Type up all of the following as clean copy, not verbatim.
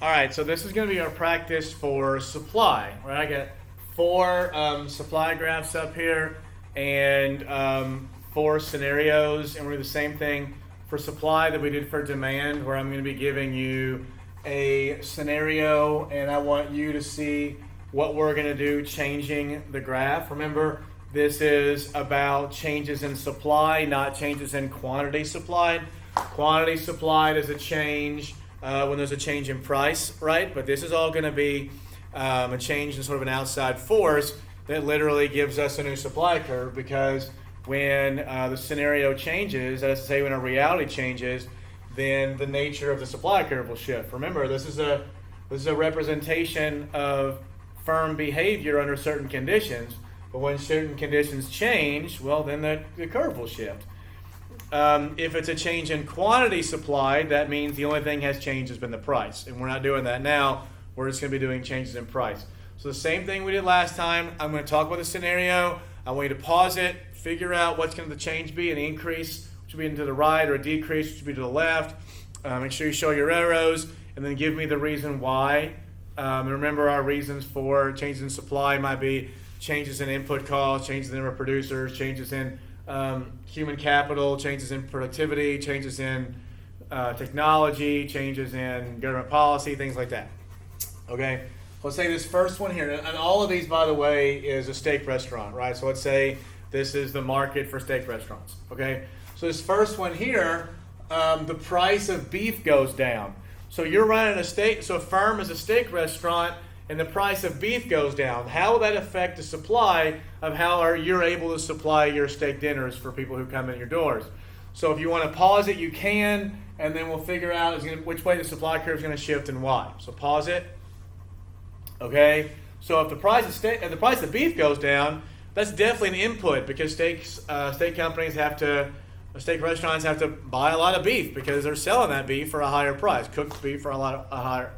All right, so this is going to be our practice for supply. Right, I got four supply graphs up here and four scenarios, and we're doing the same thing for supply that we did for demand, where I'm going to be giving you a scenario, and I want you to see what we're going to do changing the graph. Remember, this is about changes in supply, not changes in quantity supplied. Quantity supplied is a change when there's a change in price, right? But this is all going to be a change in sort of an outside force that literally gives us a new supply curve, because when the scenario changes, that is to say when our reality changes, then the nature of the supply curve will shift. Remember, this is a representation of firm behavior under certain conditions, but when certain conditions change, well, then the curve will shift. If it's a change in quantity supplied, that means the only thing has changed has been the price. And we're not doing that now. We're just going to be doing changes in price. So the same thing we did last time. I'm going to talk about the scenario. I want you to pause it, figure out what's going to the change be, an increase, which will be to the right, or a decrease, which will be to the left. Make sure you show your arrows, and then give me the reason why. And remember, our reasons for changes in supply might be changes in input costs, changes in the number of producers, changes in human capital, changes in productivity, changes in technology, changes in government policy, things like that. Okay, let's say this first one here, and all of these, by the way, is a steak restaurant, right? So let's say this is the market for steak restaurants. Okay, so this first one here, the price of beef goes down. So you're running a steak, so a firm is a steak restaurant, and the price of beef goes down. How will that affect the supply of how you're able to supply your steak dinners for people who come in your doors? So if you want to pause it, you can, and then we'll figure out which way the supply curve is going to shift and why. So pause it. Okay. So if the price of beef goes down, that's definitely an input, because steak restaurants have to buy a lot of beef because they're selling that beef for a higher price, cooked beef for a higher.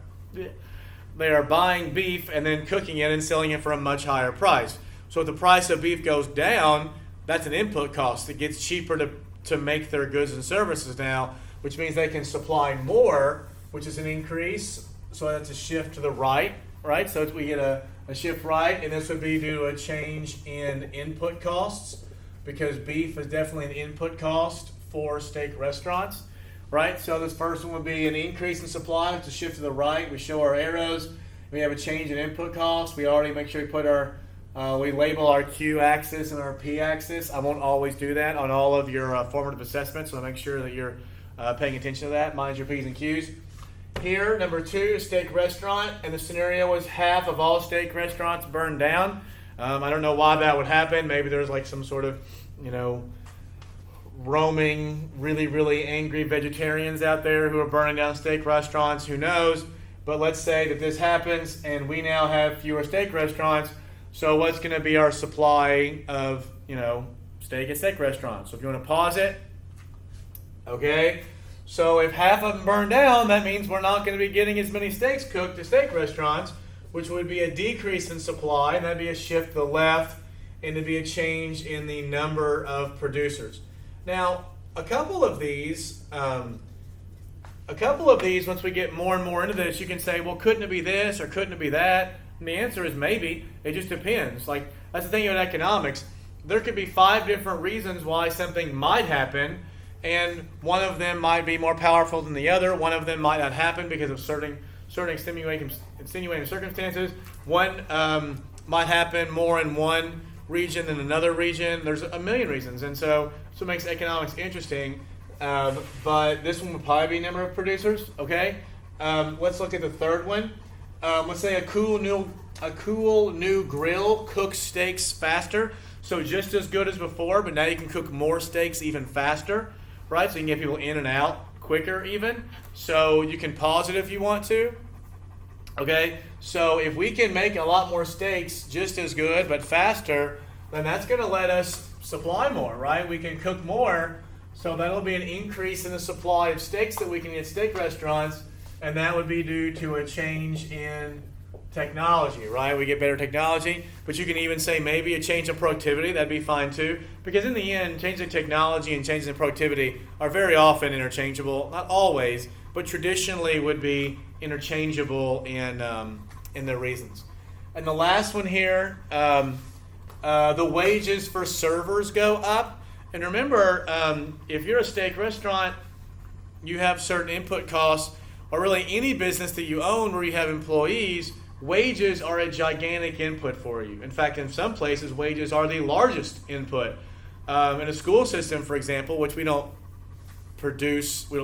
They are buying beef and then cooking it and selling it for a much higher price. So if the price of beef goes down, that's an input cost. It gets cheaper to make their goods and services now, which means they can supply more, which is an increase. So that's a shift to the right, right? So we get a shift right, and this would be due to a change in input costs, because beef is definitely an input cost for steak restaurants. Right, so this first one would be an increase in supply. It's a shift to the right. We show our arrows. We have a change in input costs. We already make sure we put we label our Q axis and our P axis. I won't always do that on all of your formative assessments, so make sure that you're paying attention to that. Mind your P's and Q's. Here, number 2, steak restaurant, and the scenario was half of all steak restaurants burned down. I don't know why that would happen. Maybe there's like some sort of, roaming, really, really angry vegetarians out there who are burning down steak restaurants. Who knows? But let's say that this happens and we now have fewer steak restaurants. So what's going to be our supply of, steak at steak restaurants? So if you want to pause it, okay. So if half of them burn down, that means we're not going to be getting as many steaks cooked at steak restaurants, which would be a decrease in supply, and that'd be a shift to the left, and it'd be a change in the number of producers. Now, a couple of these, once we get more and more into this, you can say, well, couldn't it be this or couldn't it be that? And the answer is maybe. It just depends. Like, that's the thing about economics. There could be 5 different reasons why something might happen, and one of them might be more powerful than the other. One of them might not happen because of certain extenuating circumstances. One might happen more in one region than another region. There's a million reasons, and so it makes economics interesting. But this one would probably be number of producers. Okay, let's look at the third one. Let's say a cool new grill cooks steaks faster, so just as good as before, but now you can cook more steaks even faster, right? So you can get people in and out quicker even. So you can pause it if you want to. Okay, so if we can make a lot more steaks just as good but faster, then that's going to let us supply more, right? We can cook more, so that'll be an increase in the supply of steaks that we can get at steak restaurants, and that would be due to a change in technology, right? We get better technology, but you can even say maybe a change in productivity. That'd be fine too, because in the end, changing technology and changes in productivity are very often interchangeable. Not always, but traditionally would be interchangeable in their reasons. And the last one here, the wages for servers go up. And remember, if you're a steak restaurant, you have certain input costs, or really any business that you own where you have employees, wages are a gigantic input for you. In fact, in some places, wages are the largest input. In a school system, for example, which we don't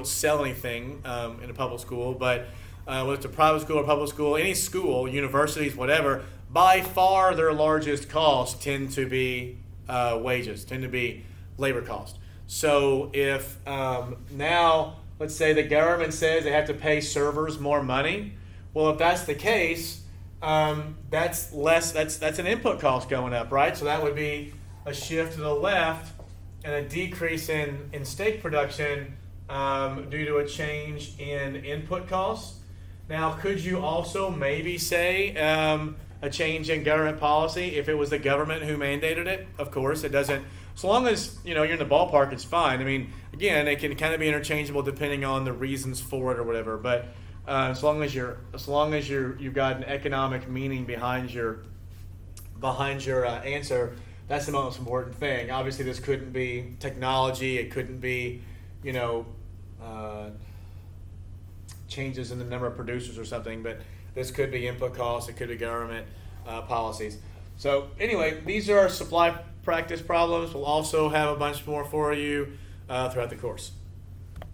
sell anything in a public school, but whether it's a private school or public school, any school, universities, whatever, by far their largest costs tend to be wages, tend to be labor costs. So if now, let's say the government says they have to pay servers more money, well, if that's the case, that's an input cost going up, right? So that would be a shift to the left and a decrease in steak production due to a change in input costs. Now, could you also maybe say a change in government policy if it was the government who mandated it? Of course, it doesn't. As long as you're in the ballpark, it's fine. I mean, again, it can kind of be interchangeable depending on the reasons for it or whatever. But as long as you've got an economic meaning behind your answer, that's the most important thing. Obviously, this couldn't be technology. It couldn't be, changes in the number of producers or something. But this could be input costs. It could be government policies. So anyway, these are our supply practice problems. We'll also have a bunch more for you throughout the course.